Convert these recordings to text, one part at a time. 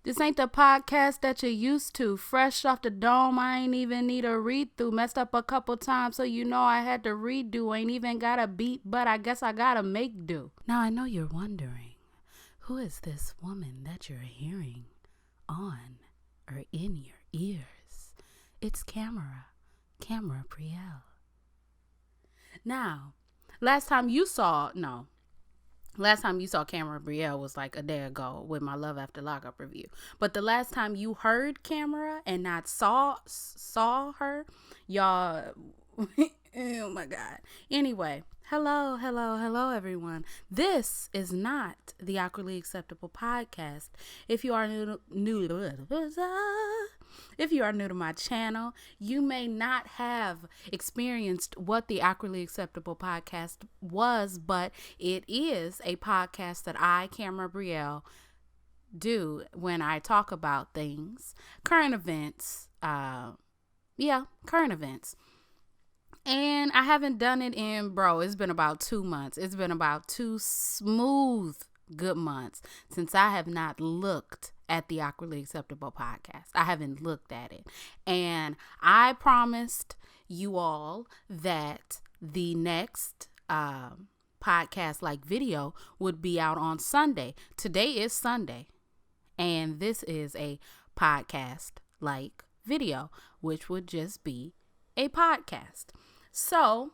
This ain't the podcast that you're used to. Fresh off the dome, I ain't even need a read through. Messed up a couple times, so you know I had to redo. Ain't even got a beat, but I guess I gotta make do. Now I know you're wondering, who is this woman that you're hearing on or in your ears? It's Camera Priel. Now, last time you saw Camera Brielle was like a day ago with my Love After Lockup review. But the last time you heard Camera and not saw her, y'all, oh my God. Anyway, hello, everyone. This is not the Awkwardly Acceptable podcast. If you are new to my channel, you may not have experienced what the Awkwardly Acceptable podcast was, but it is a podcast that I, Camera Brielle, do when I talk about things, current events. And I haven't done it it's been about 2 months. It's been about 2 smooth, good months since I have not looked at the Awkwardly Acceptable podcast. I haven't looked at it. And I promised you all that the next podcast like video would be out on Sunday. Today is Sunday. And this is a podcast like video, which would just be a podcast. So,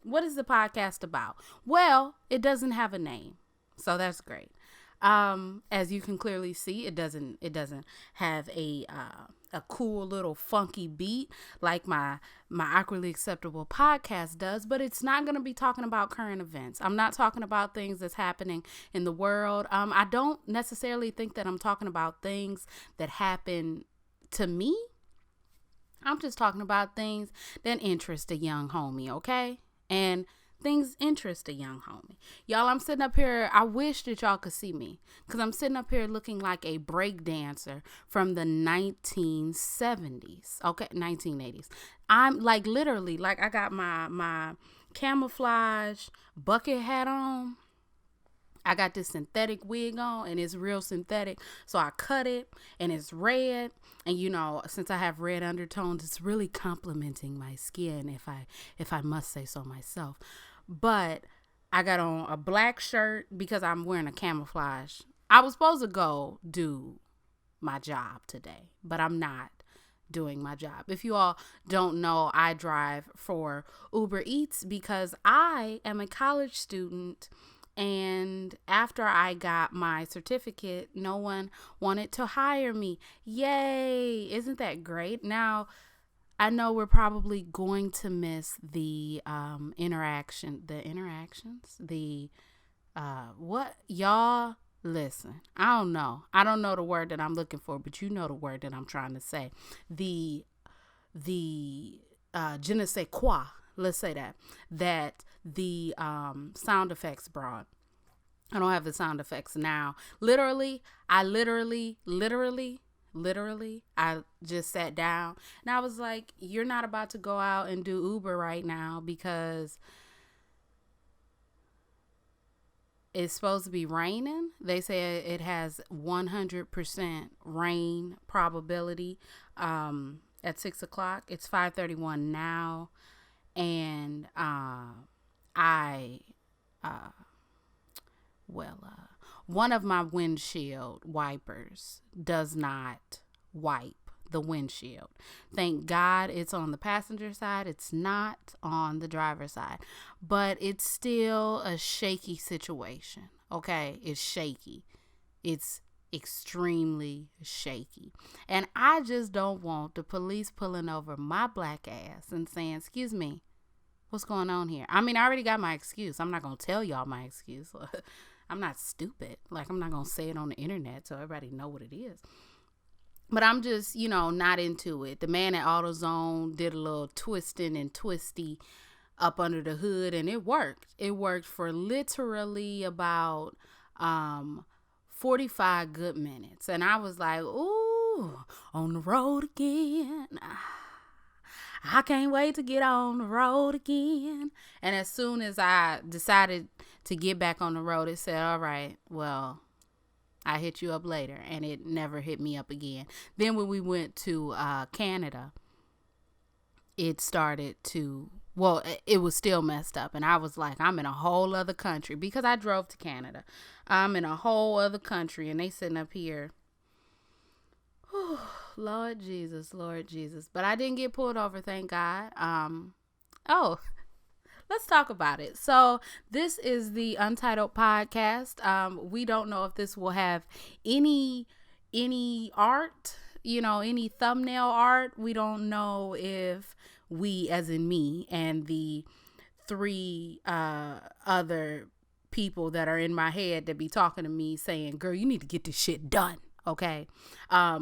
what is the podcast about? Well, it doesn't have a name. So that's great. As you can clearly see, it doesn't have a cool little funky beat like my Awkwardly Acceptable podcast does, but it's not going to be talking about current events. I'm not talking about things that's happening in the world. I don't necessarily think that I'm talking about things that happen to me. I'm just talking about things that interest a young homie, okay? And things interest a young homie. Y'all, I'm sitting up here. I wish that y'all could see me because I'm sitting up here looking like a break dancer from the 1970s. Okay, 1980s. I'm like literally like I got my camouflage bucket hat on. I got this synthetic wig on and it's real synthetic. So I cut it and it's red. And you know, since I have red undertones, it's really complimenting my skin if I must say so myself. But I got on a black shirt because I'm wearing a camouflage. I was supposed to go do my job today, but I'm not doing my job. If you all don't know, I drive for Uber Eats because I am a college student. And after I got my certificate, no one wanted to hire me. Yay! Isn't that great? Now, I know we're probably going to miss the what? Y'all, listen, I don't know the word that I'm looking for, but you know the word that I'm trying to say. The je ne sais quoi. Let's say that the sound effects brought. I don't have the sound effects now. I just sat down and I was like, you're not about to go out and do Uber right now because it's supposed to be raining. They say it has 100% rain probability at 6 o'clock. It's 5:31 now. And one of my windshield wipers does not wipe the windshield. Thank God it's on the passenger side. It's not on the driver's side, but it's still a shaky situation. Okay. It's shaky. It's extremely shaky. And I just don't want the police pulling over my black ass and saying, excuse me, what's going on here? I mean, I already got my excuse. I'm not going to tell y'all my excuse. I'm not stupid. Like, I'm not going to say it on the internet so everybody know what it is. But I'm just, not into it. The man at AutoZone did a little twisting and twisty up under the hood, and it worked. It worked for literally about 45 good minutes. And I was like, ooh, on the road again. I can't wait to get on the road again. And as soon as I decided to get back on the road, it said, all right, well, I hit you up later. And it never hit me up again. Then when we went to Canada, it started to, well, it was still messed up. And I was like, I'm in a whole other country because I drove to Canada. I'm in a whole other country and they sitting up here. Whew, Lord Jesus. But I didn't get pulled over, thank God. Oh, let's talk about it. So this is the Untitled Podcast. We don't know if this will have any art, any thumbnail art. We don't know if we, as in me, and the 3 other people that are in my head that be talking to me saying, girl, you need to get this shit done. Okay. My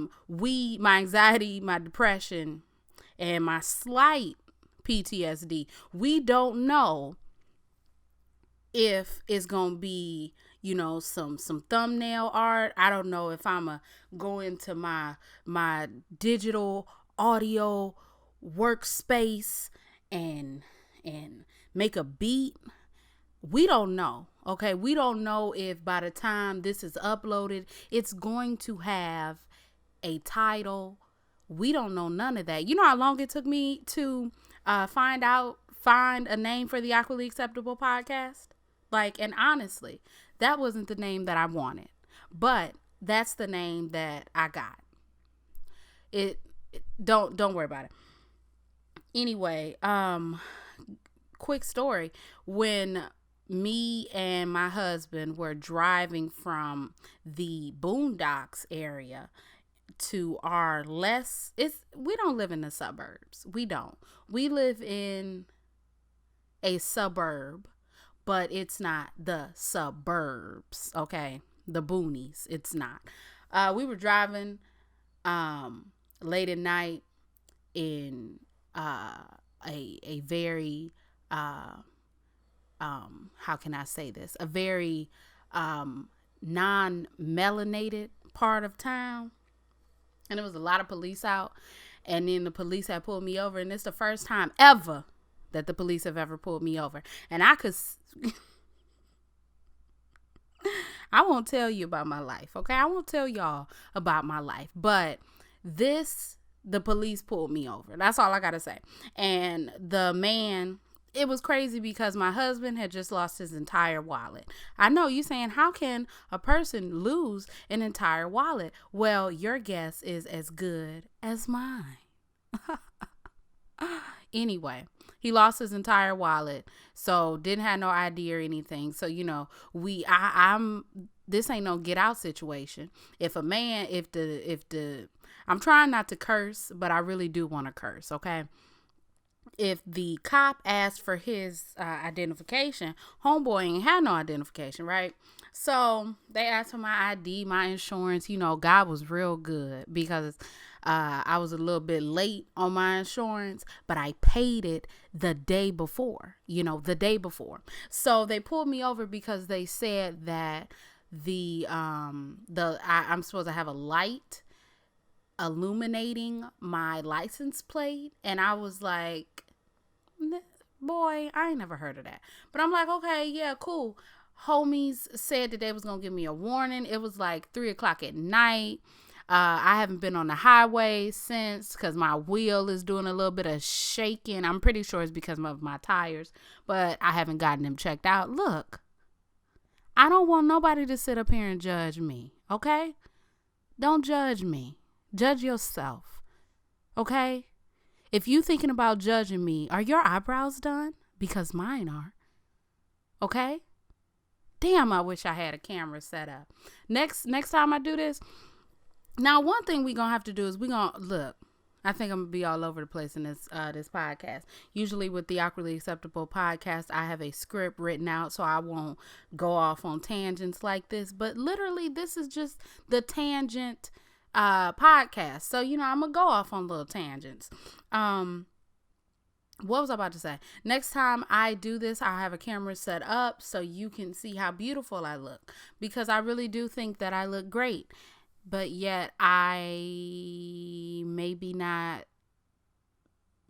anxiety, my depression, and my slight PTSD, we don't know if it's gonna be, some thumbnail art. I don't know if I'ma go into my digital audio workspace and make a beat. We don't know. Okay, we don't know if by the time this is uploaded, it's going to have a title. We don't know none of that. You know how long it took me to find a name for the Awkwardly Acceptable podcast? And honestly, that wasn't the name that I wanted, but that's the name that I got. Don't worry about it. Anyway, quick story. When me and my husband were driving from the Boondocks area to we don't live in the suburbs. We don't. We live in a suburb, but it's not the suburbs, okay? The boonies, it's not. We were driving late at night in a very how can I say this? A very non-melanated part of town. And there was a lot of police out. And then the police had pulled me over. And it's the first time ever that the police have ever pulled me over. And I won't tell you about my life, okay? I won't tell y'all about my life. But the police pulled me over. That's all I got to say. And the man, it was crazy because my husband had just lost his entire wallet. I know you saying, how can a person lose an entire wallet? Well, your guess is as good as mine. Anyway, he lost his entire wallet, so didn't have no ID or anything. So, this ain't no get out situation. I'm trying not to curse, but I really do want to curse. Okay. If the cop asked for his identification, homeboy ain't had no identification, right? So they asked for my ID, my insurance. God was real good because I was a little bit late on my insurance, but I paid it the day before, So they pulled me over because they said that I'm supposed to have a light illuminating my license plate, and I was like, boy, I ain't never heard of that. But I'm like, okay, yeah, cool. Homies said that they was gonna give me a warning. It was like 3:00 at night. I haven't been on the highway since because my wheel is doing a little bit of shaking. I'm pretty sure it's because of my tires, but I haven't gotten them checked out. Look, I don't want nobody to sit up here and judge me, okay? Don't judge me. Judge yourself, okay? If you thinking about judging me, are your eyebrows done? Because mine are, okay? Damn, I wish I had a camera set up. Next time I do this, now one thing we gonna have to do is look. I think I'm gonna be all over the place in this podcast. Usually with the Awkwardly Acceptable podcast, I have a script written out so I won't go off on tangents like this. But literally, this is just the tangent podcast. So, I'm gonna go off on little tangents. What was I about to say? Next time I do this, I'll have a camera set up so you can see how beautiful I look, because I really do think that I look great, but yet I maybe not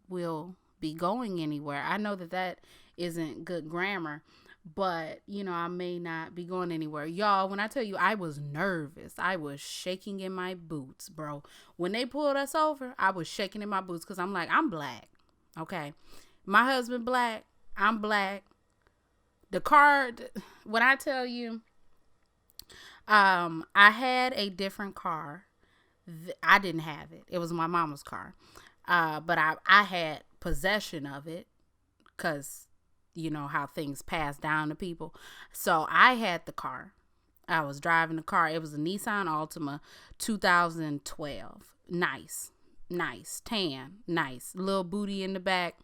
will be going anywhere. I know that isn't good grammar, but I may not be going anywhere. Y'all, when I tell you I was nervous, I was shaking in my boots, bro. When they pulled us over, I was shaking in my boots because I'm like, I'm black. Okay. My husband black. I'm black. The car, when I tell you, I had a different car. I didn't have it. It was my mama's car. But I had possession of it because you know how things pass down to people. So I had the car. I was driving the car. It was a Nissan Altima 2012. Nice. Tan. Nice. Little booty in the back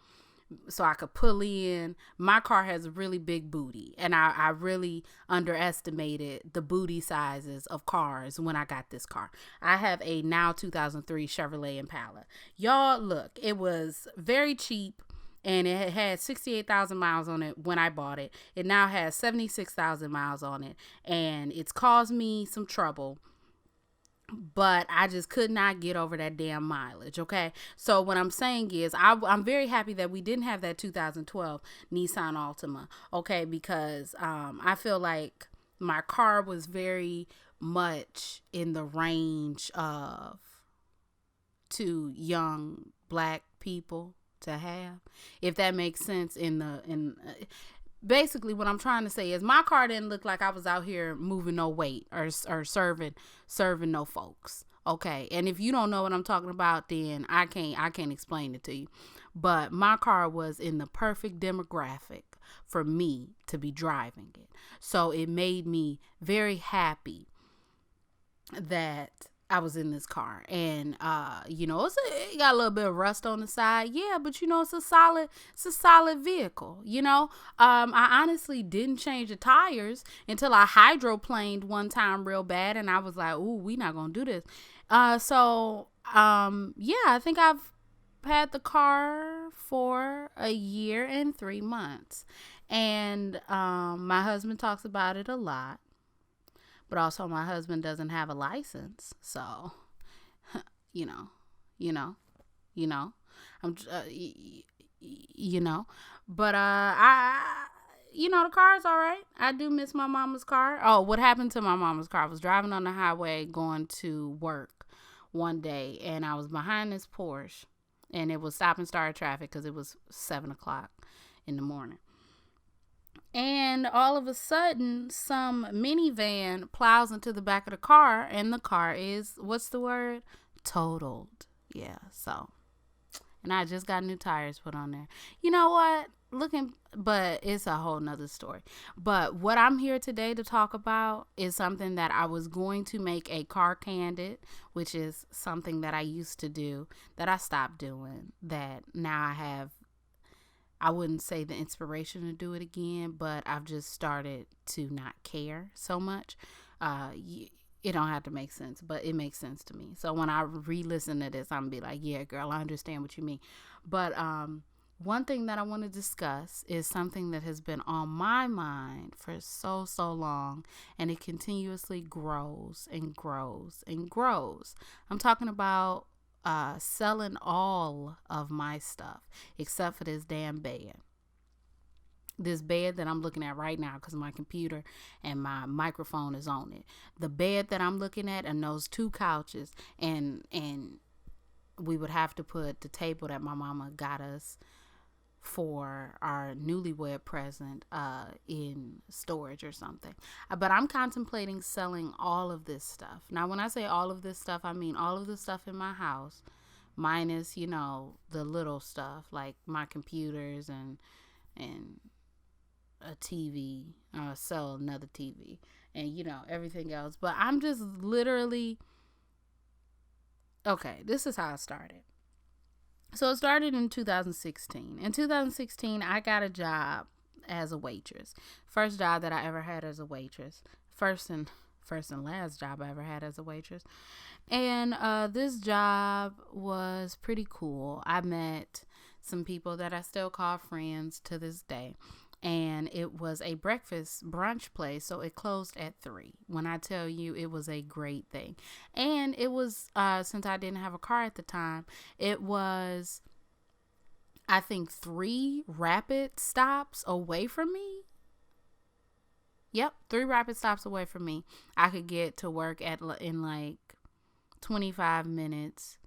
so I could pull in. My car has a really big booty, and I really underestimated the booty sizes of cars when I got this car. I have a now 2003 Chevrolet Impala. Y'all, look, it was very cheap, and it had 68,000 miles on it when I bought it. It now has 76,000 miles on it, and it's caused me some trouble. But I just could not get over that damn mileage, okay? So what I'm saying is I'm very happy that we didn't have that 2012 Nissan Altima, okay? Because I feel like my car was very much in the range of to young black people to have, if that makes sense. Basically what I'm trying to say is my car didn't look like I was out here moving no weight or serving no folks. Okay. And if you don't know what I'm talking about, then I can't explain it to you. But my car was in the perfect demographic for me to be driving it. So it made me very happy that I was in this car, and it got a little bit of rust on the side, yeah, but it's a solid vehicle. I honestly didn't change the tires until I hydroplaned one time real bad, and I was like, ooh, we not gonna do this. I think I've had the car for a year and 3 months, and my husband talks about it a lot. But also my husband doesn't have a license. So, you know, I'm, but, the car's all right. I do miss my mama's car. Oh, what happened to my mama's car? I was driving on the highway going to work one day, and I was behind this Porsche, and it was stop and start traffic because it was 7:00 in the morning. And all of a sudden, some minivan plows into the back of the car, and the car is, what's the word? Totaled. Yeah, so. And I just got new tires put on there. You know what? But it's a whole nother story. But what I'm here today to talk about is something that I was going to make a car candid, which is something that I used to do, that I stopped doing, that now I have, I wouldn't say the inspiration to do it again, but I've just started to not care so much. It don't have to make sense, but it makes sense to me. So when I re-listen to this, I'm going to be like, yeah, girl, I understand what you mean. But one thing that I want to discuss is something that has been on my mind for so long, and it continuously grows and grows and grows. I'm talking about selling all of my stuff except for this damn bed. This bed that I'm looking at right now, because my computer and my microphone is on it. The bed that I'm looking at, and those 2 couches, and we would have to put the table that my mama got us for our newlywed present in storage or something. But I'm contemplating selling all of this stuff. Now, when I say all of this stuff, I mean all of the stuff in my house, minus, the little stuff like my computers and a TV, sell another TV, and everything else. But I'm just literally, okay, this is how it started. So it started in 2016. In 2016, I got a job as a waitress. First job that I ever had as a waitress. First and last job I ever had as a waitress. And this job was pretty cool. I met some people that I still call friends to this day. And it was a breakfast brunch place, so it closed at 3. When I tell you, it was a great thing. And it was, since I didn't have a car at the time, it was, I think, 3 rapid stops away from me. Yep, 3 rapid stops away from me. I could get to work in like 25 minutes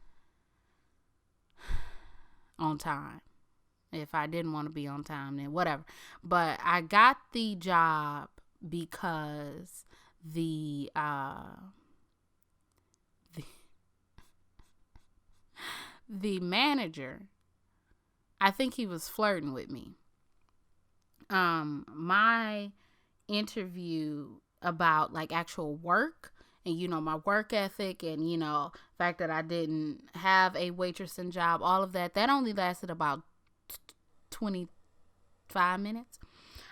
on time. If I didn't want to be on time, then whatever. But I got the job because the the manager, I think he was flirting with me. My interview about like actual work and my work ethic and fact that I didn't have a waitressing job, all of that only lasted about 25 minutes.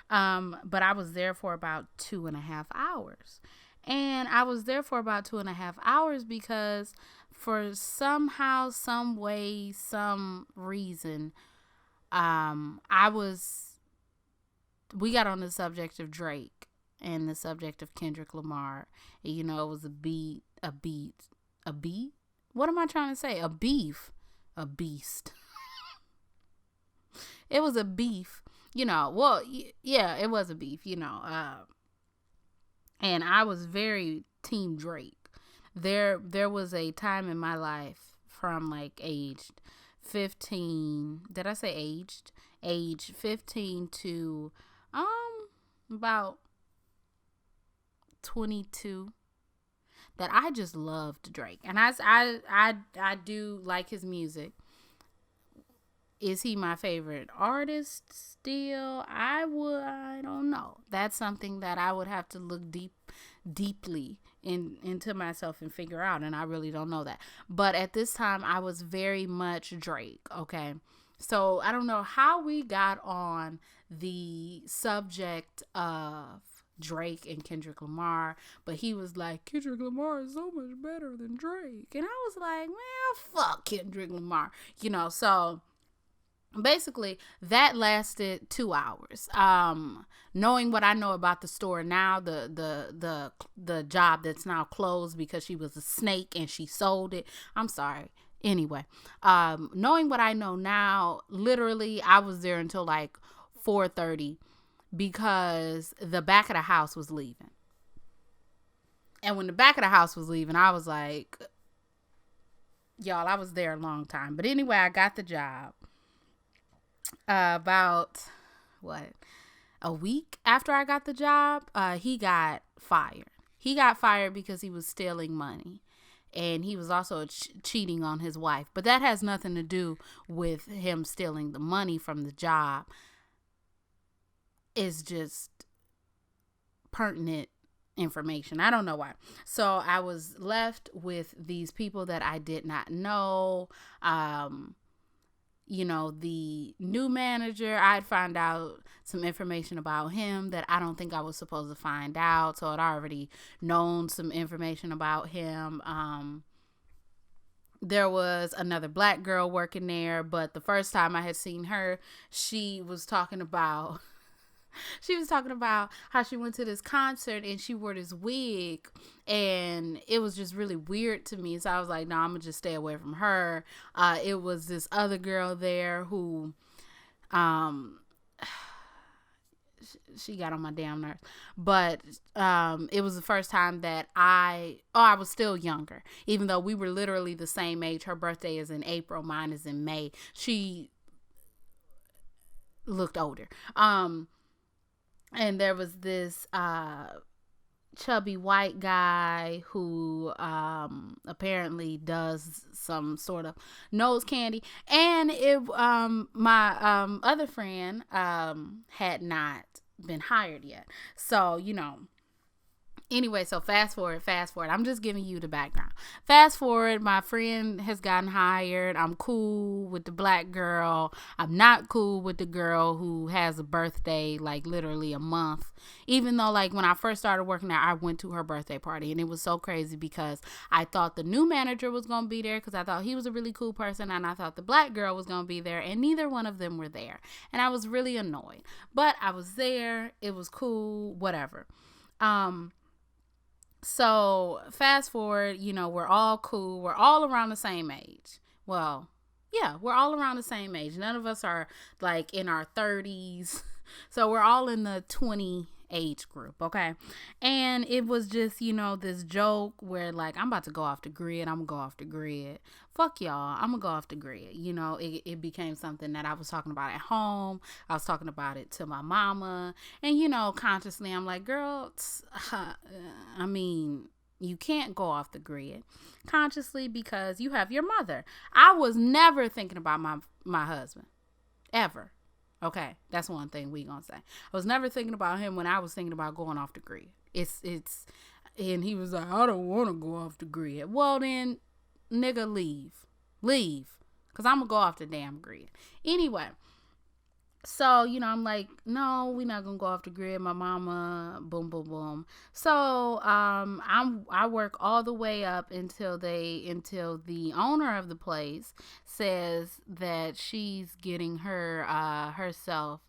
But I was there for about 2.5 hours. And I was there for about 2.5 hours because for somehow, some way, some reason, we got on the subject of Drake and the subject of Kendrick Lamar. And, it was a beat. What am I trying to say? A beast. It was a beef, well, yeah, it was a beef, and I was very team Drake. There was a time in my life from like aged 15, did I say aged? Age 15 to about 22 that I just loved Drake. And I do like his music. Is he my favorite artist still? I don't know. That's something that I would have to look deeply into myself and figure out, and I really don't know that. But at this time, I was very much Drake, okay? So I don't know how we got on the subject of Drake and Kendrick Lamar, but he was like, Kendrick Lamar is so much better than Drake. And I was like, man, fuck Kendrick Lamar. So basically, that lasted 2 hours. Knowing what I know about the store now, the job that's now closed because she was a snake and she sold it. I'm sorry. Anyway, knowing what I know now, literally, I was there until like 4:30 because the back of the house was leaving. And when the back of the house was leaving, I was like, y'all, I was there a long time. But anyway, I got the job. About a week after I got the job, he got fired. He got fired because he was stealing money, and he was also cheating on his wife. But that has nothing to do with him stealing the money from the job. It's just pertinent information. I don't know why. So I was left with these people that I did not know. The new manager, I'd find out some information about him that I don't think I was supposed to find out. So I'd already known some information about him. There was another black girl working there, but the first time I had seen her, she was talking about how she went to this concert and she wore this wig, and it was just really weird to me. So I was like, no, I'm gonna just stay away from her. It was this other girl there who, she got on my damn nerves. But it was the first time that I was still younger, even though we were literally the same age. Her birthday is in April, mine is in May. She looked older. And there was this chubby white guy who apparently does some sort of nose candy. And my other friend had not been hired yet. So, anyway, so fast forward. I'm just giving you the background. Fast forward, my friend has gotten hired. I'm cool with the black girl. I'm not cool with the girl who has a birthday like literally a month. Even though like when I first started working there, I went to her birthday party, and it was so crazy because I thought the new manager was going to be there because I thought he was a really cool person, and I thought the black girl was going to be there, and neither one of them were there. And I was really annoyed. But I was there. It was cool, whatever. So fast forward, we're all cool. We're all around the same age. Well, yeah, we're all around the same age. None of us are like in our 30s. So we're all in the 20 age group, okay? And it was just, this joke where, like, I'm about to go off the grid. I'm going to go off the grid. Fuck y'all. I'm going to go off the grid. It became something that I was talking about at home. I was talking about it to my mama. And, consciously, I'm like, girl, I mean, you can't go off the grid consciously because you have your mother. I was never thinking about my husband. Ever. Okay, that's one thing we gonna say. I was never thinking about him when I was thinking about going off the grid. And he was like, I don't want to go off the grid. Well then, nigga, leave, cause I'm gonna go off the damn grid. Anyway, so I'm like, no, we're not gonna go off the grid. My mama, boom, boom, boom. So I work all the way up until the owner of the place says that she's getting herself,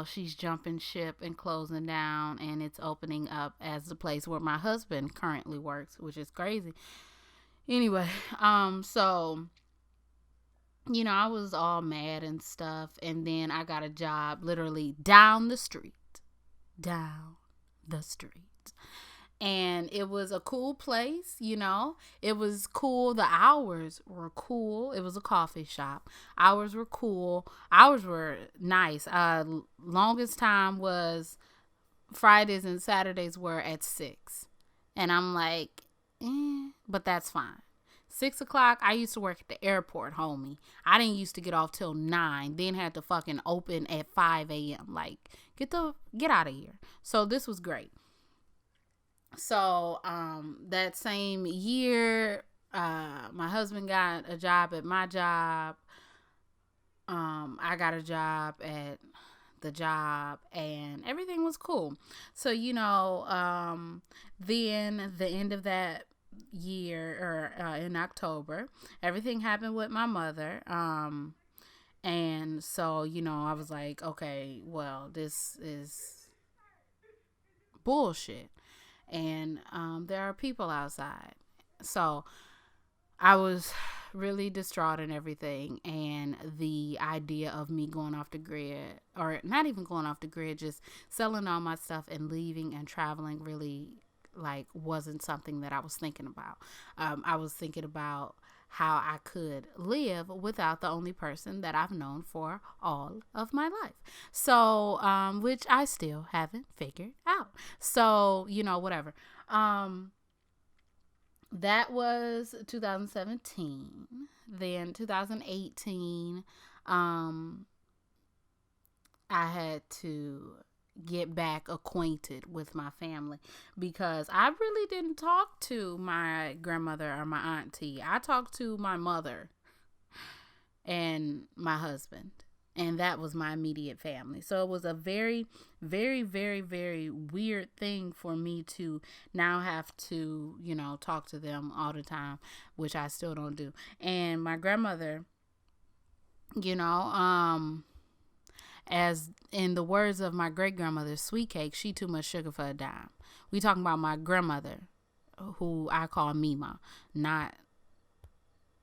she's jumping ship and closing down, and it's opening up as the place where my husband currently works, which is crazy. Anyway, so I was all mad and stuff, and then I got a job literally down the street. And it was a cool place, it was cool. The hours were cool. It was a coffee shop. Hours were cool. Hours were nice. Longest time was Fridays and Saturdays were at 6. And I'm like, but that's fine. 6 o'clock, I used to work at the airport, homie. I didn't used to get off till 9, then had to fucking open at 5 a.m. Like, get out of here. So this was great. So that same year, my husband got a job at my job. I got a job at the job, and everything was cool. So then the end of that year, or in October, everything happened with my mother, and so I was like, okay, well, this is bullshit, and there are people outside. So I was really distraught and everything, and the idea of me going off the grid, or not even going off the grid, just selling all my stuff and leaving and traveling, really wasn't something that I was thinking about. I was thinking about how I could live without the only person that I've known for all of my life. So, which I still haven't figured out. So, whatever. That was 2017. Then 2018, I had to get back acquainted with my family because I really didn't talk to my grandmother or my auntie. I talked to my mother and my husband, and that was my immediate family. So it was a very, very, very, very weird thing for me to now have to, talk to them all the time, which I still don't do. And my grandmother, as in the words of my great grandmother, sweet cake, she too much sugar for a dime. We talking about my grandmother, who I call Mima, not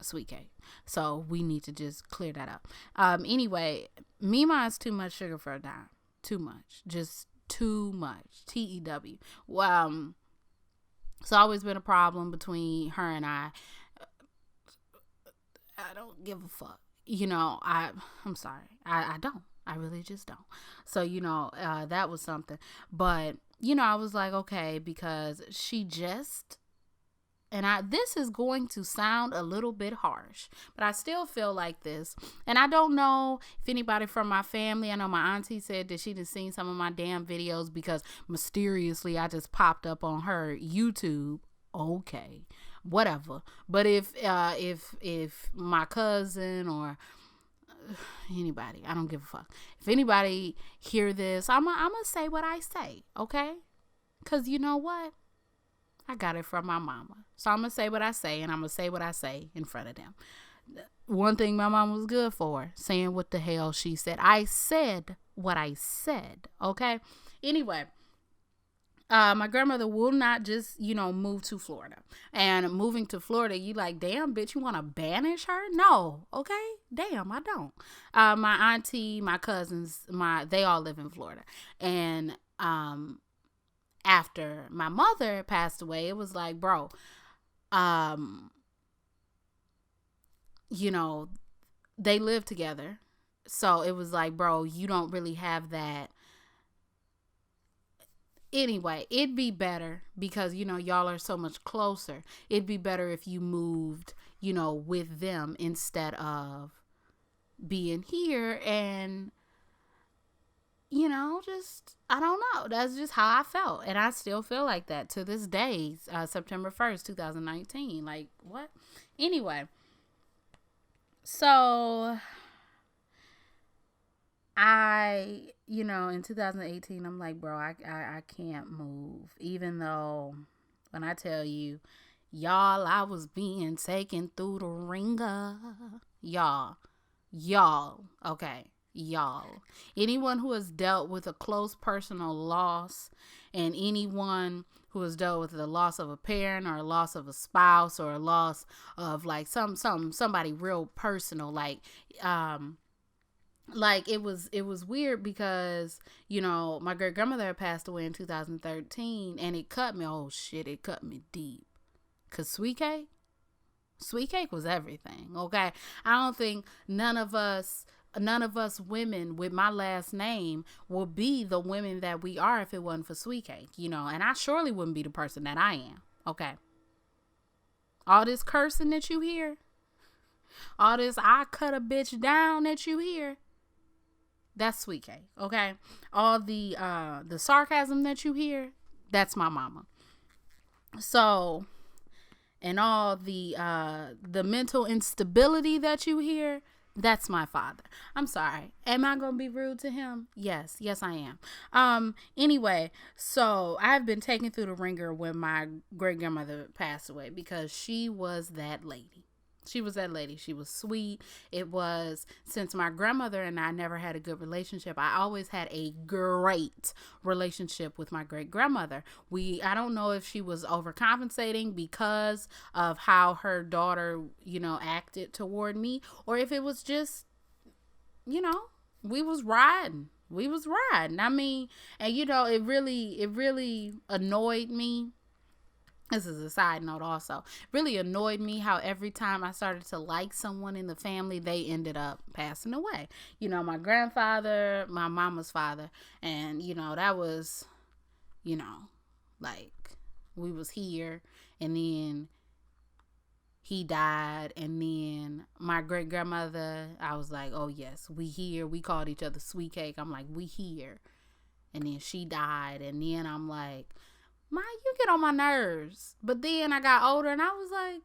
sweet cake. So we need to just clear that up. Anyway, Mima is too much sugar for a dime. Too much. Just too much. TEW. It's always been a problem between her and I. I don't give a fuck. I'm sorry. I don't. I really just don't. So, that was something. But, I was like, okay, because she just, and this is going to sound a little bit harsh, but I still feel like this. And I don't know if anybody from my family, I know my auntie said that she done seen some of my damn videos because mysteriously I just popped up on her YouTube. Okay, whatever. But if my cousin or anybody, I don't give a fuck. If anybody hear this, I'm gonna say what I say, okay? Because you know what? I got it from my mama. So I'm gonna say what I say, and I'm gonna say what I say in front of them. One thing my mom was good for, saying what the hell she said. I said what I said, okay? Anyway, my grandmother will not just, move to Florida. And moving to Florida, you like, damn, bitch, you want to banish her? No, okay? Damn, I don't. My auntie, my cousins, they all live in Florida. And after my mother passed away, it was like, bro, you know, they live together. So it was like, bro, you don't really have that. Anyway, it'd be better because, y'all are so much closer. It'd be better if you moved, with them instead of being here. And, just, I don't know. That's just how I felt. And I still feel like that to this day, September 1st, 2019. Like, what? Anyway, so in 2018, I'm like, bro, I can't move. Even though, when I tell you, y'all, I was being taken through the ringer. Y'all, okay, y'all. Anyone who has dealt with a close personal loss, and anyone who has dealt with the loss of a parent or a loss of a spouse or a loss of like somebody real personal, like it was weird because my great grandmother passed away in 2013, and it cut me deep, cause sweet cake was everything. Okay, I don't think none of us women with my last name would be the women that we are if it wasn't for sweet cake, and I surely wouldn't be the person that I am. Okay, all this cursing that you hear, all this I cut a bitch down that you hear, that's sweet cake. Okay, all the sarcasm that you hear, that's my mama. So, and all the mental instability that you hear, that's my father. I'm sorry. Am I gonna be rude to him? Yes, I am. Anyway, so I've been taken through the ringer when my great grandmother passed away because she was that lady. She was that lady. She was sweet. It was, since my grandmother and I never had a good relationship, I always had a great relationship with my great grandmother. I don't know if she was overcompensating because of how her daughter, acted toward me, or if it was just, we was riding. I mean, and it really annoyed me. This is a side note also. Really annoyed me how every time I started to like someone in the family, they ended up passing away. My grandfather, my mama's father, and, that was, like, we was here, and then he died, and then my great grandmother, I was like, oh yes, we here. We called each other sweet cake. I'm like, we here. And then she died, and then I'm like, Ma, you get on my nerves. But then I got older and I was like,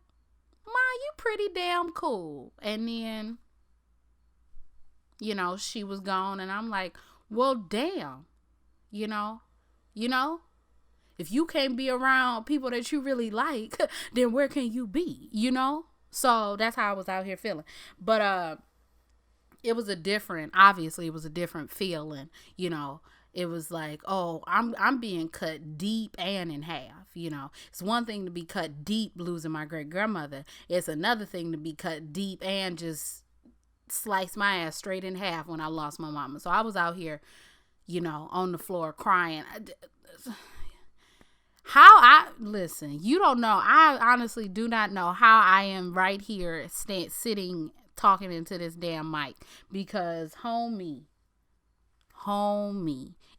Ma, you pretty damn cool. And then, she was gone, and I'm like, well, damn, if you can't be around people that you really like, then where can you be, So that's how I was out here feeling. But it was obviously it was a different feeling, It was like, oh, I'm being cut deep and in half, It's one thing to be cut deep losing my great grandmother. It's another thing to be cut deep and just slice my ass straight in half when I lost my mama. So I was out here, on the floor crying. Listen, you don't know. I honestly do not know how I am right here sitting talking into this damn mic, because homie.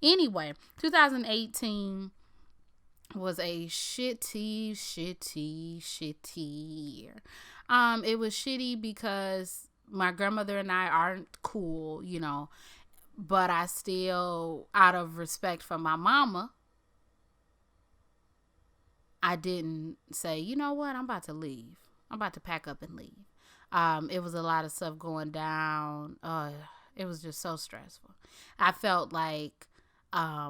Anyway, 2018 was a shitty year. It was shitty because my grandmother and I aren't cool, but I still, out of respect for my mama, I didn't say, you know what, I'm about to leave. I'm about to pack up and leave. It was a lot of stuff going down. It was just so stressful. I felt like I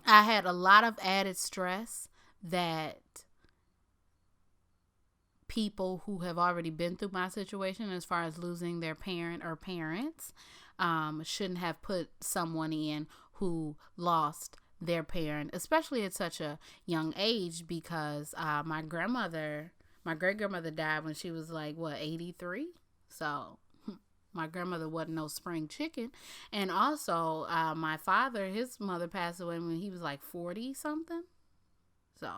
had a lot of added stress that people who have already been through my situation, as far as losing their parent or parents, shouldn't have put someone in who lost their parent, especially at such a young age, because my great grandmother died when she was like, 83? So My grandmother wasn't no spring chicken. And also, my father, his mother passed away when he was like 40 something. So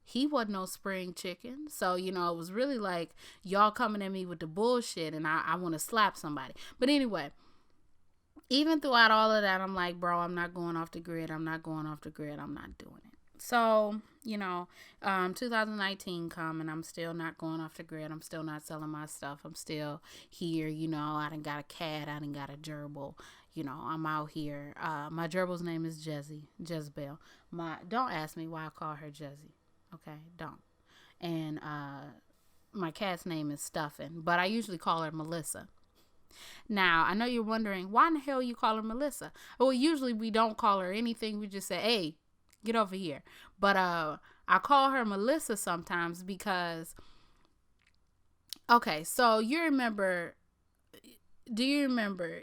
he wasn't no spring chicken. So, it was really like y'all coming at me with the bullshit and I want to slap somebody. But anyway, even throughout all of that, I'm like, bro, I'm not going off the grid. I'm not going off the grid. I'm not doing it. So, 2019 come and I'm still not going off the grid. I'm still not selling my stuff. I'm still here. I done got a cat. I done got a gerbil. I'm out here. My gerbil's name is Jezebel. Don't ask me why I call her Jezzy. Okay, don't. And my cat's name is Stuffin', but I usually call her Melissa. Now, I know you're wondering, why in the hell you call her Melissa? Well, usually we don't call her anything. We just say, hey, get over here. But I call her Melissa sometimes because, okay, so do you remember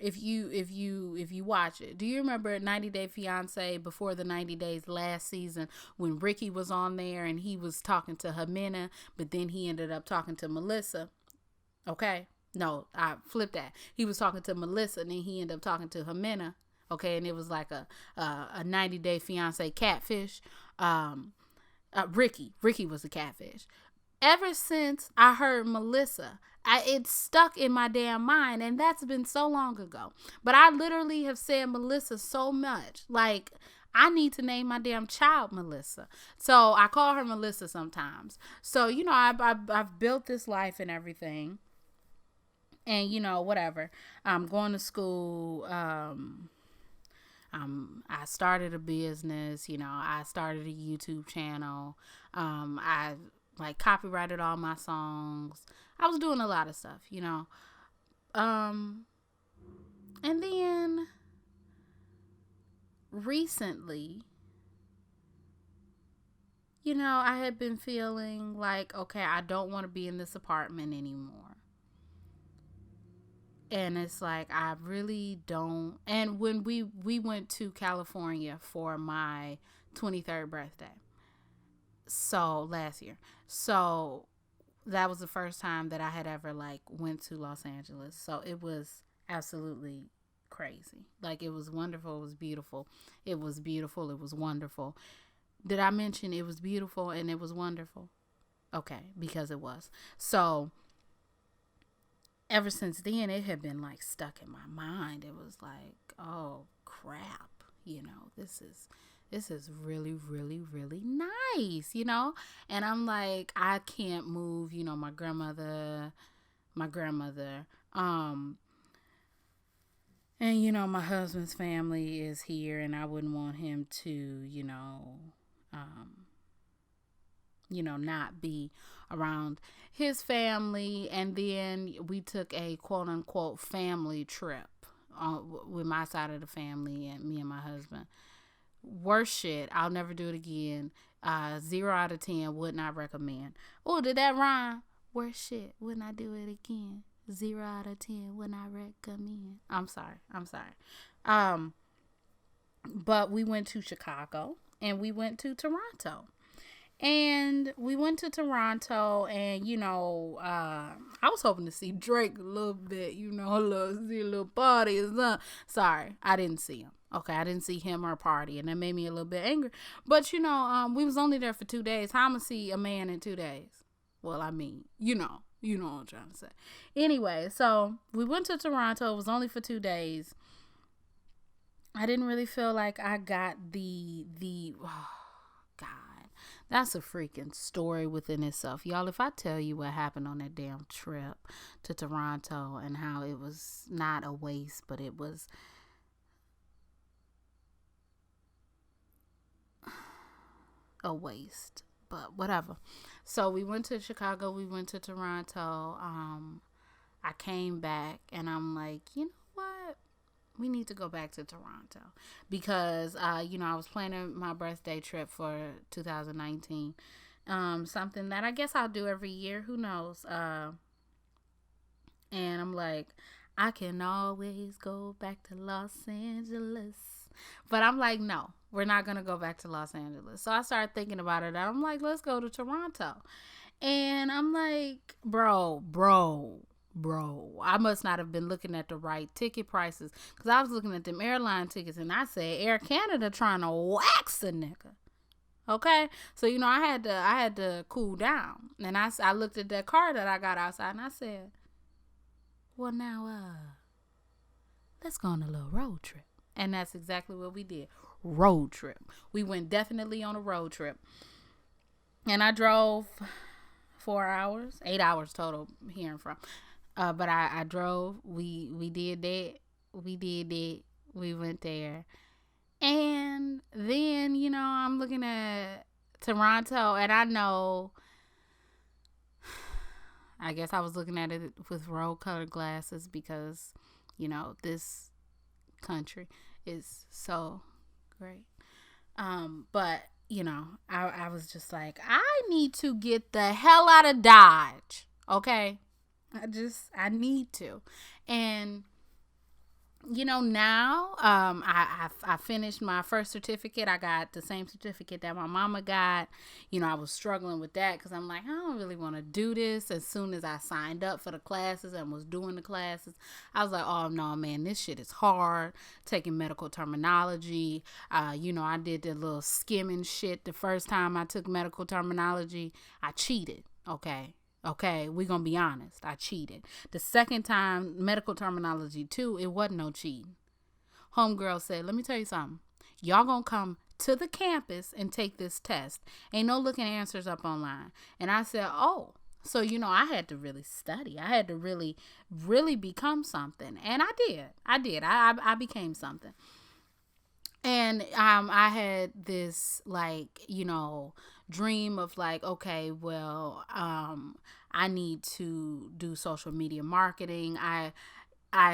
if you watch it, do you remember 90 Day Fiance before the 90 days last season when Ricky was on there and he was talking to Jimena, but then he ended up talking to Melissa? Okay. No, I flipped that. He was talking to Melissa and then he ended up talking to Jimena. Okay. And it was like a 90 Day Fiance catfish. Ricky was the catfish. Ever since I heard Melissa, it stuck in my damn mind, and that's been so long ago. But I literally have said Melissa so much. Like, I need to name my damn child Melissa. So I call her Melissa sometimes. So, I've built this life and everything. And, whatever. I'm going to school. I started a business. I started a YouTube channel. I copyrighted all my songs. I was doing a lot of stuff, and then recently, I had been feeling like, okay, I don't want to be in this apartment anymore. And it's like, I really don't. And when we went to California for my 23rd birthday, so last year, so that was the first time that I had ever went to Los Angeles. So it was absolutely crazy. It was wonderful. It was beautiful. It was beautiful. It was wonderful. Did I mention it was beautiful and it was wonderful? Okay, because it was. So ever since then, it had been stuck in my mind. It was like, oh crap, this is really, really, really nice, and I'm like, I can't move, my grandmother, and my husband's family is here, and I wouldn't want him to, not be around his family. And then we took a quote unquote family trip with my side of the family and me and my husband. Worst shit. I'll never do it again. 0 out of 10. Would not recommend. Oh, did that rhyme? Worst shit. Would not do it again. 0 out of 10. Would not recommend. I'm sorry. But we went to Chicago and we went to Toronto. And we went to Toronto and, I was hoping to see Drake a little bit, see a little party or something. Sorry, I didn't see him. Okay, I didn't see him or party, and that made me a little bit angry. But, we was only there for 2 days. How am I gonna see a man in 2 days? Well, I mean, you know what I'm trying to say. Anyway, so we went to Toronto. It was only for 2 days. I didn't really feel like I got the oh, God. That's a freaking story within itself. Y'all, if I tell you what happened on that damn trip to Toronto and how it was not a waste, but it was a waste, but whatever. So we went to Chicago, we went to Toronto. I came back and I'm like, you know what? We need to go back to Toronto because, I was planning my birthday trip for 2019. Something that I guess I'll do every year. Who knows? And I'm like, I can always go back to Los Angeles. But I'm like, no, we're not going to go back to Los Angeles. So I started thinking about it. And I'm like, let's go to Toronto. And I'm like, bro, Bro, I must not have been looking at the right ticket prices, because I was looking at them airline tickets and I said Air Canada trying to wax a nigga. Okay, so I had to cool down, and I looked at that car that I got outside and I said, well, now let's go on a little road trip. And that's exactly what we did. Road trip. We went definitely on a road trip. And I drove 4 hours, 8 hours total here and from. But I drove. We did that. We did that. We went there. And then, I'm looking at Toronto, and I guess I was looking at it with rose-colored glasses because, this country is so great. But, I was just like, I need to get the hell out of Dodge. Okay? I need to. And now I finished my first certificate. I got the same certificate that my mama got. I was struggling with that because I'm like, I don't really want to do this. As soon as I signed up for the classes and was doing the classes, I was like, oh no, man, this shit is hard. Taking medical terminology. I did the little skimming shit the first time I took medical terminology. I cheated. Okay, we're going to be honest. I cheated. The second time, medical terminology too, it wasn't no cheating. Homegirl said, let me tell you something. Y'all going to come to the campus and take this test. Ain't no looking answers up online. And I said, oh. So, I had to really study. I had to really, really become something. And I did. I became something. And I had this, dream of okay, well, I need to do social media marketing. I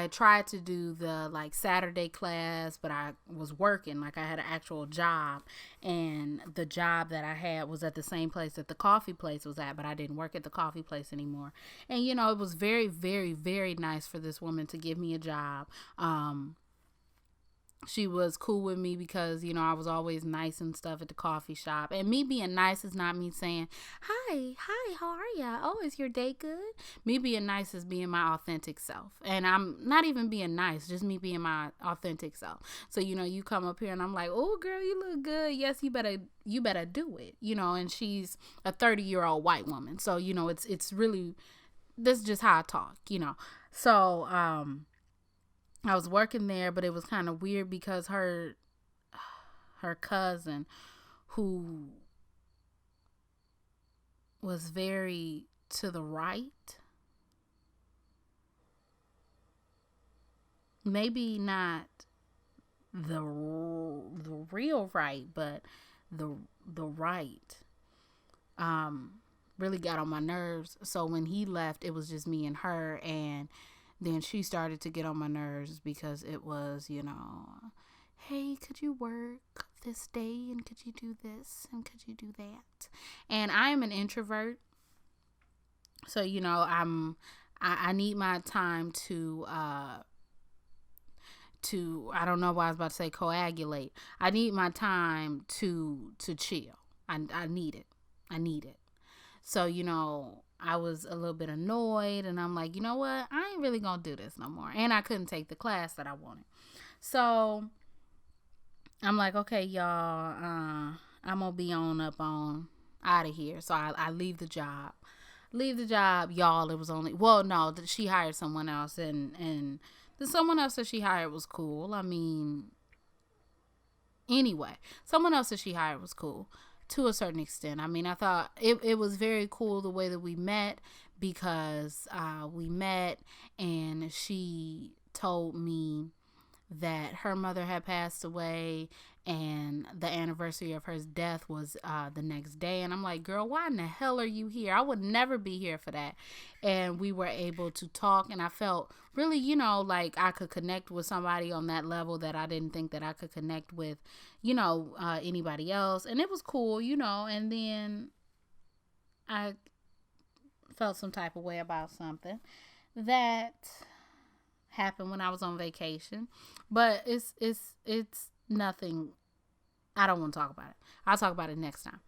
tried to do the Saturday class, but I was working. I had an actual job, and the job that I had was at the same place that the coffee place was at, but I didn't work at the coffee place anymore. And it was very, very, very nice for this woman to give me a job. She was cool with me because, I was always nice and stuff at the coffee shop. And me being nice is not me saying, hi, how are ya? Oh, is your day good? Me being nice is being my authentic self. And I'm not even being nice, just me being my authentic self. So, you come up here and I'm like, oh, girl, you look good. Yes, you better do it. And she's a 30-year-old white woman. So, it's really, this is just how I talk, So, I was working there, but it was kind of weird because her cousin, who was very to the right, maybe not the real right, but the right, really got on my nerves. So when he left, it was just me and her, and then she started to get on my nerves because it was, hey, could you work this day? And could you do this? And could you do that? And I am an introvert. So, I need my time to, I don't know why I was about to say coagulate. I need my time to chill. I need it. So, I was a little bit annoyed, and I'm like, you know what? I ain't really gonna do this no more. And I couldn't take the class that I wanted. So I'm like, okay, y'all, I'm gonna be on out of here. So I leave the job. Y'all. It was only, well, no, she hired someone else, and the someone else that she hired was cool. I mean, anyway, someone else that she hired was cool. To a certain extent. I mean, I thought it was very cool the way that we met, because we met and she told me that her mother had passed away and the anniversary of her death was the next day. And I'm like, girl, why in the hell are you here? I would never be here for that. And we were able to talk, and I felt really, like I could connect with somebody on that level that I didn't think that I could connect with, anybody else. And it was cool, and then I felt some type of way about something that happened when I was on vacation, but it's nothing. I don't want to talk about it. I'll talk about it next time.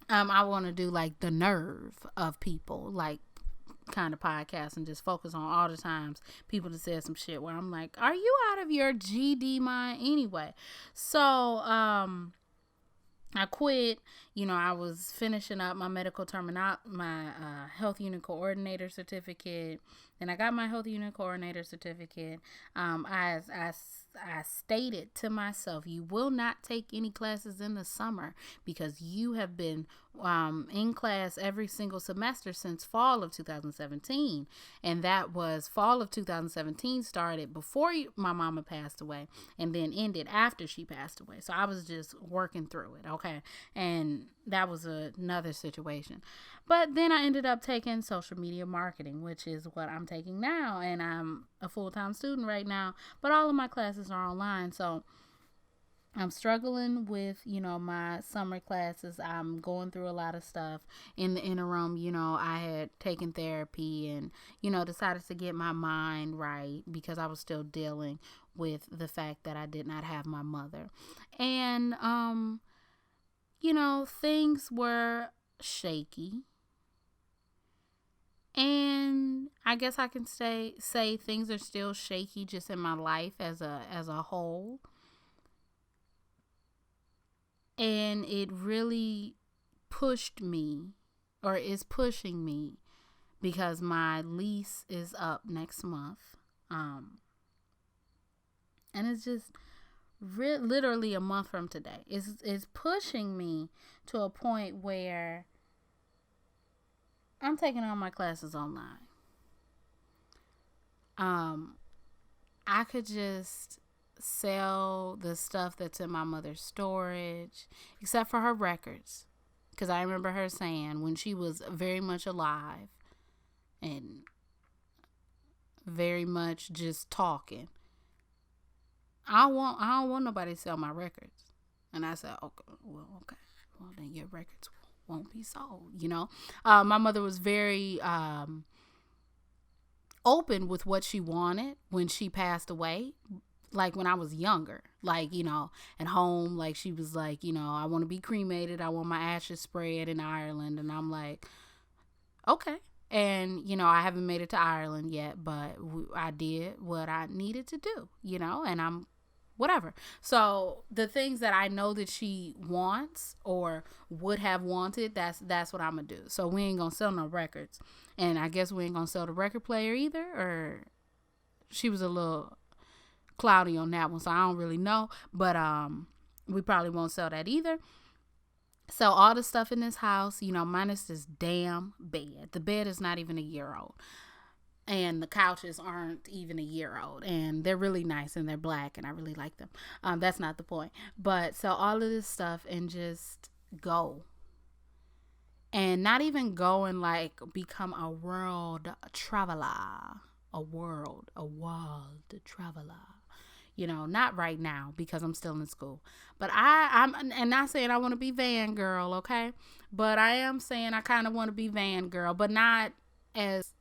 I want to do the nerve of people, kind of podcast and just focus on all the times people that said some shit where I'm like, are you out of your GD mind anyway? So, I quit. I was finishing up my my health unit coordinator certificate. Then I got my health unit coordinator certificate. I stated to myself, you will not take any classes in the summer because you have been in class every single semester since fall of 2017. And that was fall of 2017 started before my mama passed away and then ended after she passed away. So I was just working through it. Okay. And that was another situation. But then I ended up taking social media marketing, which is what I'm taking now. And I'm a full-time student right now, but all of my classes are online. So I'm struggling with, my summer classes. I'm going through a lot of stuff. In the interim, I had taken therapy and, decided to get my mind right because I was still dealing with the fact that I did not have my mother. And, things were shaky. And I guess I can say things are still shaky just in my life as a whole. And it really pushed me, or is pushing me, because my lease is up next month. And it's just literally a month from today. It's pushing me to a point where I'm taking all my classes online. I could just sell the stuff that's in my mother's storage, except for her records. Because I remember her saying when she was very much alive and very much just talking, I don't want nobody to sell my records. And I said, okay. Well, then your records won't be sold, My mother was very open with what she wanted when she passed away. Like when I was younger, at home, like she was like, I want to be cremated. I want my ashes spread in Ireland. And I'm like, okay. And, I haven't made it to Ireland yet, but I did what I needed to do, and I'm whatever. So the things that I know that she wants or would have wanted, that's what I'm going to do. So we ain't going to sell no records. And I guess we ain't going to sell the record player either, or she was a little cloudy on that one, so I don't really know, but we probably won't sell that either. So all the stuff in this house, minus this damn bed. The bed is not even a year old, and the couches aren't even a year old, and they're really nice and they're black and I really like them. That's not the point, but so all of this stuff and just go. And not even go and like become a world traveler. A world traveler. Not right now because I'm still in school. But I'm not saying I want to be van girl, okay? But I am saying I kind of want to be van girl, but not as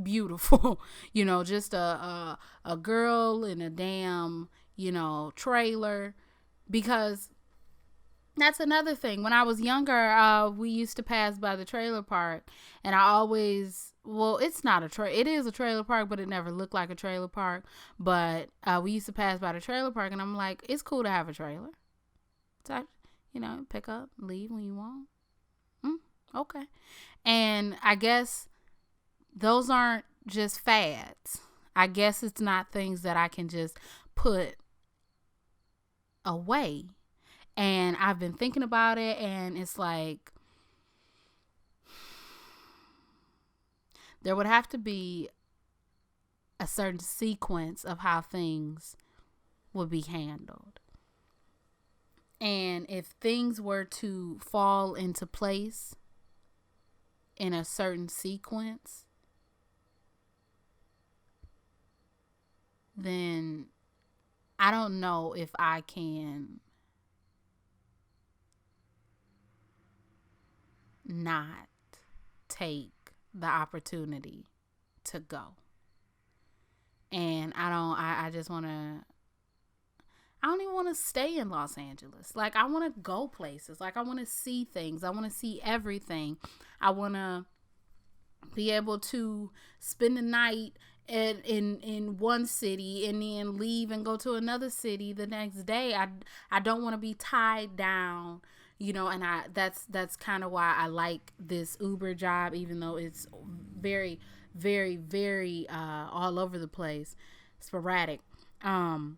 beautiful. Just a girl in a damn, trailer. Because that's another thing. When I was younger, we used to pass by the trailer park, and I always, it's not it is a trailer park, but it never looked like a trailer park. But we used to pass by the trailer park, and I'm like, it's cool to have a trailer. So, pick up, leave when you want. Okay. And I guess those aren't just fads. I guess it's not things that I can just put away. And I've been thinking about it, and it's like there would have to be a certain sequence of how things would be handled. And if things were to fall into place in a certain sequence, then I don't know if I can not take the opportunity to go. And I just want to, I don't even want to stay in Los Angeles. Like, I want to go places. Like, I want to see things. I want to see everything. I want to be able to spend the night in one city and then leave and go to another city the next day. I don't want to be tied down, and that's kind of why I like this Uber job, even though it's very, very, very all over the place, sporadic. I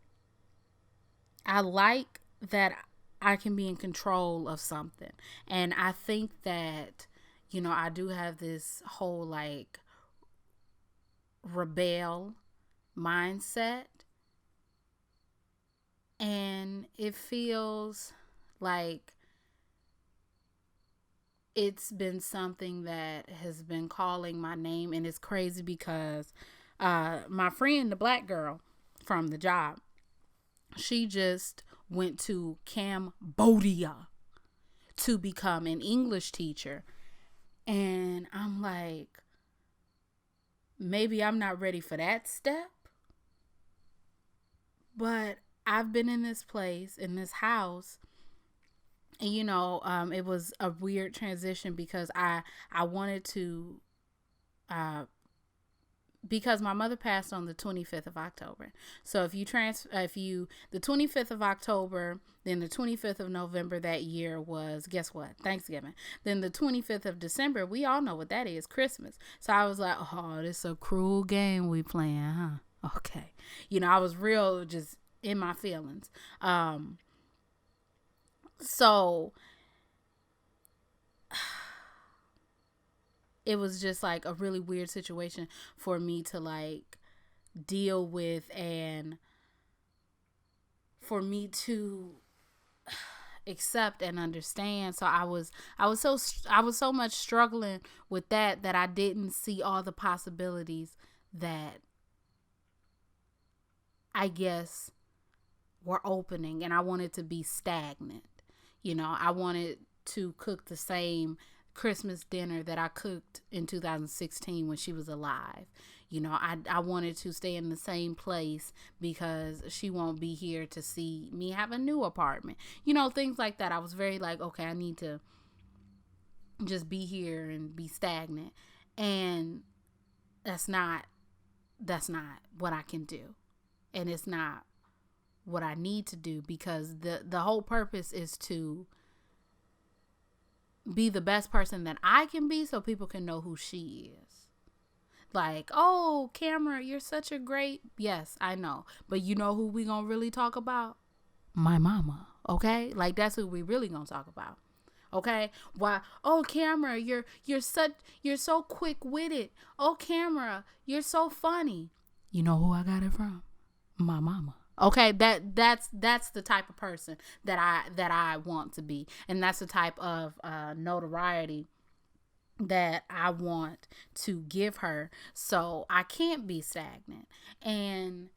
like that I can be in control of something. And I think that, I do have this whole like rebel mindset. And it feels like it's been something that has been calling my name. And it's crazy because my friend, the black girl from the job, she just went to Cambodia to become an English teacher. And I'm like, maybe I'm not ready for that step. But I've been in this place, in this house, and it was a weird transition because I wanted to because my mother passed on the 25th of October. So if you the 25th of October, then the 25th of November that year was, guess what? Thanksgiving. Then the 25th of December, we all know what that is, Christmas. So I was like, oh, this is a cruel game we playing, huh? Okay. I was real just in my feelings. So it was just like a really weird situation for me to like deal with, and for me to accept and understand. So I was so much struggling with that I didn't see all the possibilities that I guess were opening, and I wanted to be stagnant. I wanted to cook the same Christmas dinner that I cooked in 2016 when she was alive. I wanted to stay in the same place because she won't be here to see me have a new apartment. Things like that. I was very like, okay, I need to just be here and be stagnant. And that's not what I can do. And it's not what I need to do, because the whole purpose is to be the best person that I can be so people can know who she is. Like, oh, Cameron, you're such a great... Yes, I know. But you know who we gonna really talk about? My mama, okay? Like, that's who we really gonna talk about. Okay? Why? Oh, Cameron, you're so quick-witted. Oh, Cameron, you're so funny. You know who I got it from? My mama. Okay, that's the type of person that I want to be, and that's the type of notoriety that I want to give her. So I can't be stagnant. And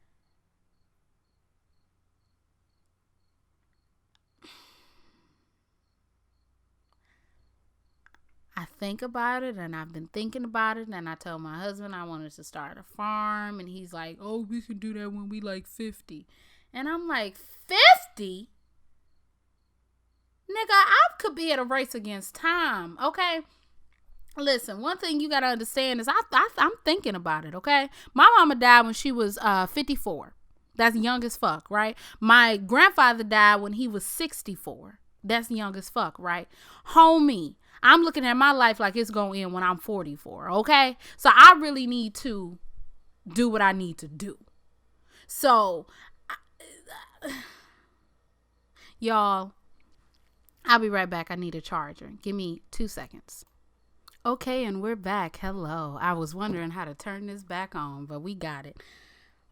I think about it, and I've been thinking about it, and I told my husband I wanted to start a farm, and he's like, oh, we can do that when we like 50. And I'm like, 50? Nigga, I could be at a race against time, okay? Listen, one thing you got to understand is I'm thinking about it, okay? My mama died when she was 54. That's young as fuck, right? My grandfather died when he was 64. That's young as fuck, right? Homie, I'm looking at my life like it's going to end when I'm 44, okay? So I really need to do what I need to do. So, y'all, I'll be right back. I need a charger. Give me 2 seconds. Okay, and we're back. Hello. I was wondering how to turn this back on, but we got it.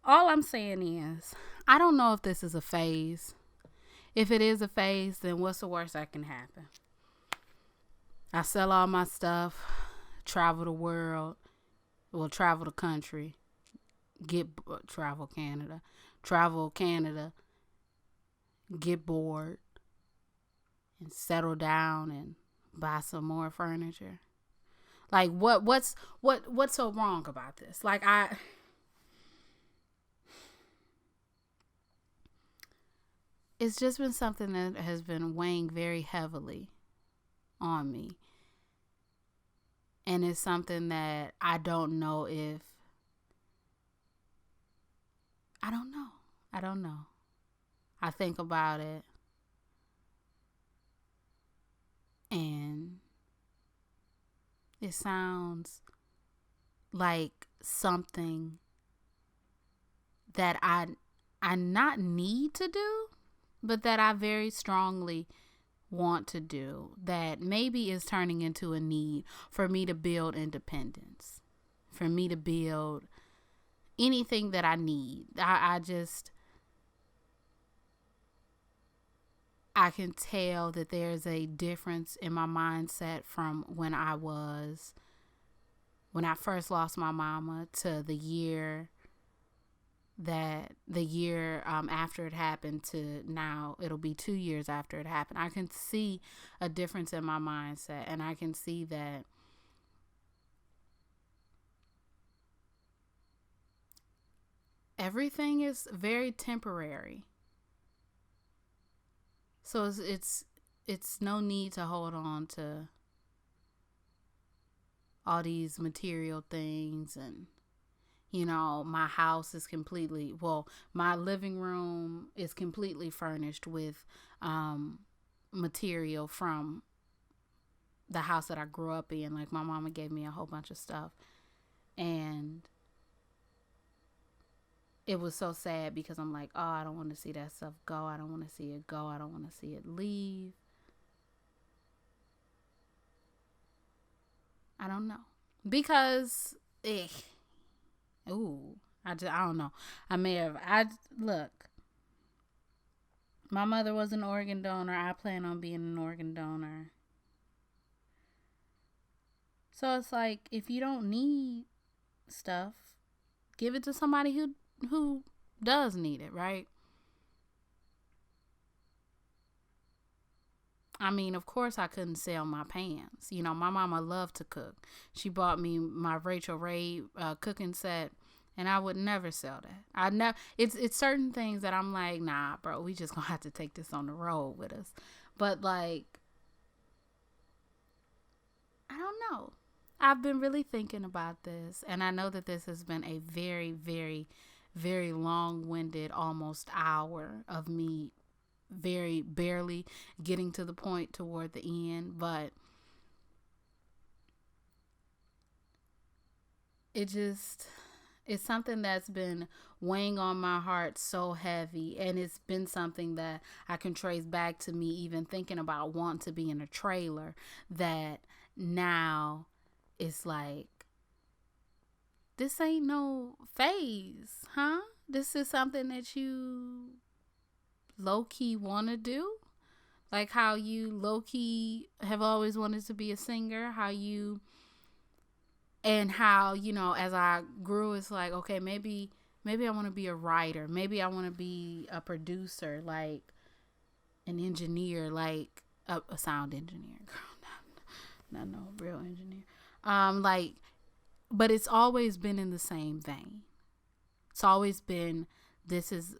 All I'm saying is, I don't know if this is a phase. If it is a phase, then what's the worst that can happen? I sell all my stuff, travel the world, travel the country, travel Canada, get bored, and settle down and buy some more furniture. Like, what's so wrong about this? Like, it's just been something that has been weighing very heavily on me. And it's something that I don't know if, I don't know. I don't know. I think about it and it sounds like something that I not need to do, but that I very strongly want to do, that maybe is turning into a need for me to build independence, for me to build anything that I need. I can tell that there's a difference in my mindset from when I first lost my mama to the year after it happened to now. It'll be 2 years after it happened. I can see a difference in my mindset, and I can see that everything is very temporary. So it's no need to hold on to all these material things. And my house is my living room is completely furnished with material from the house that I grew up in. Like, my mama gave me a whole bunch of stuff, and it was so sad because I'm like, oh, I don't want to see that stuff go. I don't want to see it go. I don't want to see it leave. I don't know. Because, I don't know. Look, my mother was an organ donor. I plan on being an organ donor. So it's like, if you don't need stuff, give it to somebody who does need it, right? I mean, of course I couldn't sell my pans. My mama loved to cook. She bought me my Rachel Ray cooking set, and I would never sell that. It's certain things that I'm like, nah, bro, we just gonna have to take this on the road with us. But like, I don't know. I've been really thinking about this, and I know that this has been a very, very, very long-winded, almost hour of me very barely getting to the point toward the end, but it's something that's been weighing on my heart so heavy, and it's been something that I can trace back to me even thinking about wanting to be in a trailer, that now it's like, this ain't no phase, huh? This is something that you low-key want to do. Like how you low-key have always wanted to be a singer, how, as I grew, it's like, okay, maybe I want to be a writer. Maybe I want to be a producer, like an engineer, like a sound engineer. Girl, not no real engineer. But it's always been in the same vein. It's always been, this is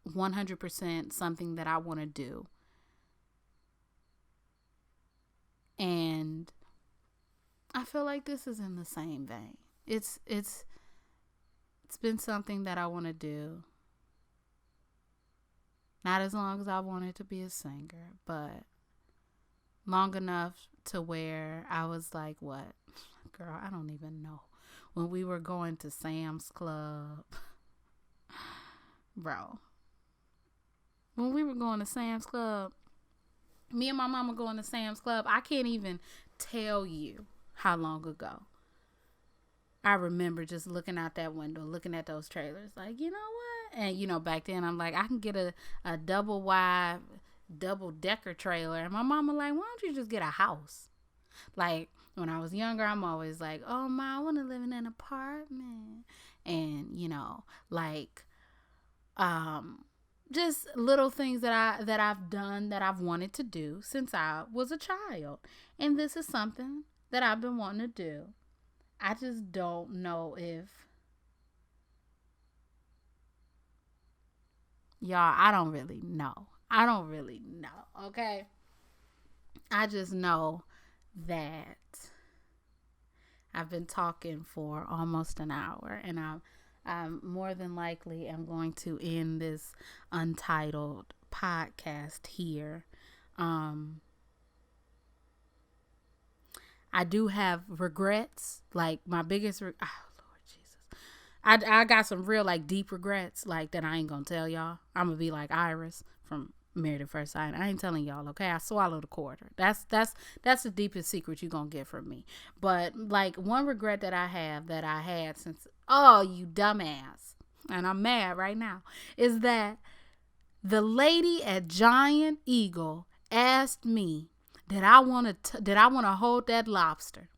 100% something that I want to do. And I feel like this is in the same vein. It's been something that I want to do. Not as long as I wanted to be a singer, but long enough to where I was like, what? Girl, I don't even know. When we were going to Sam's Club, bro. When we were going to Sam's Club, me and my mama going to Sam's Club, I can't even tell you how long ago. I remember just looking out that window, looking at those trailers, like, you know what? And, back then I'm like, I can get a double wide, double decker trailer. And my mama like, why don't you just get a house? Like, when I was younger, I'm always like, oh, Ma, I want to live in an apartment. And, just little things that I've done that I've wanted to do since I was a child. And this is something that I've been wanting to do. I just don't know if, y'all, I don't really know. Okay? I just know that I've been talking for almost an hour, and I'm more than likely am going to end this untitled podcast here. I do have regrets. Like my biggest, Lord Jesus, I got some real like deep regrets, like that I ain't gonna tell y'all. I'm gonna be like Iris from Married at First Sight. I ain't telling y'all, okay? I swallowed a quarter. That's the deepest secret you gonna get from me. But like one regret that I had since, oh, you dumbass, and I'm mad right now, is that the lady at Giant Eagle asked me did I want to hold that lobster,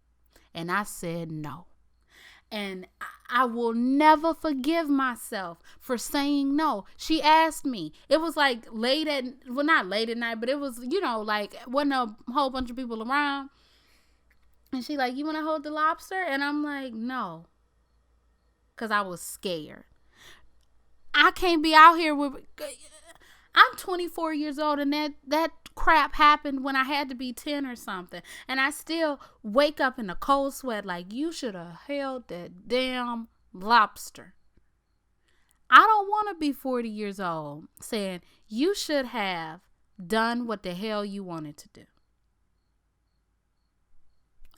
and I said no. And I will never forgive myself for saying no. She asked me. It was like not late at night, but it was, like wasn't a whole bunch of people around. And she like, you want to hold the lobster? And I'm like, no. Because I was scared. I can't be out here with... I'm 24 years old, and that crap happened when I had to be 10 or something. And I still wake up in a cold sweat like, you should have held that damn lobster. I don't want to be 40 years old saying you should have done what the hell you wanted to do.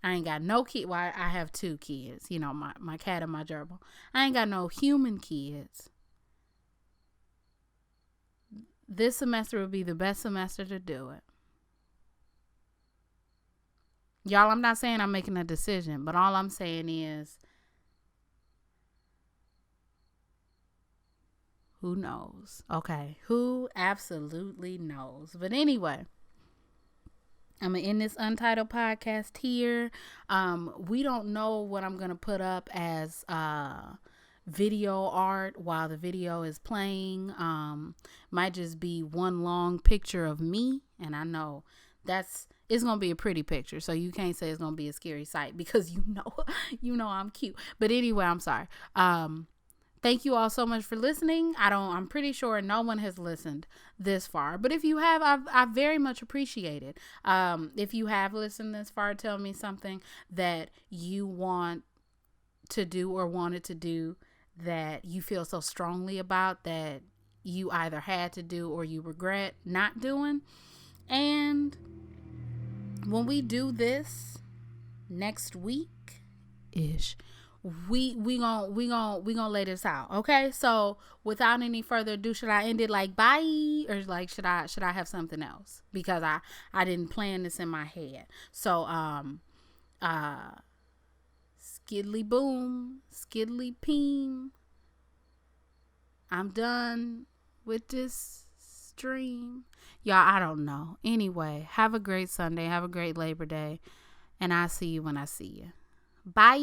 I ain't got no kid. Well, I have 2 kids, my cat and my gerbil. I ain't got no human kids. This semester will be the best semester to do it. Y'all, I'm not saying I'm making a decision, but all I'm saying is, who knows? Okay, who absolutely knows? But anyway, I'm going to end this untitled podcast here. We don't know what I'm going to put up as video art while the video is playing. Might just be one long picture of me, and I know it's gonna be a pretty picture, so you can't say it's gonna be a scary sight because you know I'm cute. But anyway, I'm sorry. Thank you all so much for listening. I'm pretty sure no one has listened this far, but if you have, I very much appreciate it. If you have listened this far, tell me something that you want to do or wanted to do that you feel so strongly about that you either had to do or you regret not doing. And when we do this next week ish, we gonna lay this out. Okay, so without any further ado, should I end it like bye, or like should I have something else, because I didn't plan this in my head. So skiddly boom, skiddly peen. I'm done with this stream. Y'all, I don't know. Anyway, have a great Sunday. Have a great Labor Day. And I'll see you when I see you. Bye.